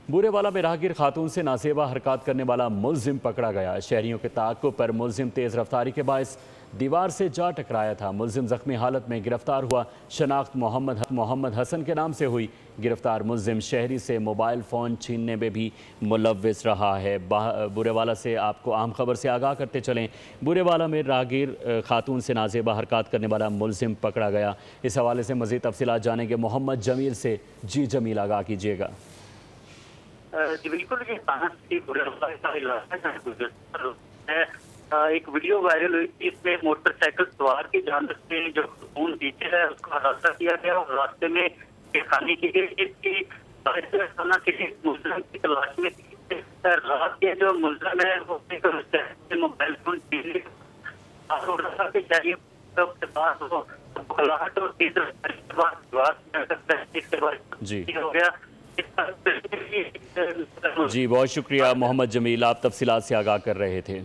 बुरेवाला में राहगीर खातून से नासेबा हरकत करने वाला मुलजिम पकड़ा गया। शहरियों के ताक़ुब पर मुलजिम तेज़ रफ्तारी के बायस दीवार से जा टकराया था। मुलजिम जख्मी हालत में गिरफ्तार हुआ। शनाख्त मोहम्मद हसन के नाम से हुई। गिरफ्तार मुलजिम शहरी से मोबाइल फ़ोन छीनने में भी मुलव्विस रहा है। बुरेवाला से आपको अहम खबर से आगाह करते चलें। बुरेवाला में राहगीर खातून से नासेबा हरकत करने वाला मुलजिम पकड़ा गया। इस हवाले से मज़ीद तफसीलात जानेंगे मोहम्मद जमील से। जी जमील, आगाह कीजिएगा। जी बिल्कुल, ये एक वीडियो वायरल हुई थी। इसमें मोटरसाइकिल सवार की जानब से जो खून पीछे है उसका हादसा किया गया और रास्ते में गिरफ्तारी की गई। इसकी मुलजिम की तलाश में रात के जो मुलजिम है वो मोबाइल फोन जी हो गया। जी, बहुत शुक्रिया मोहम्मद जमील, आप तफसीलात से आगाह कर रहे थे।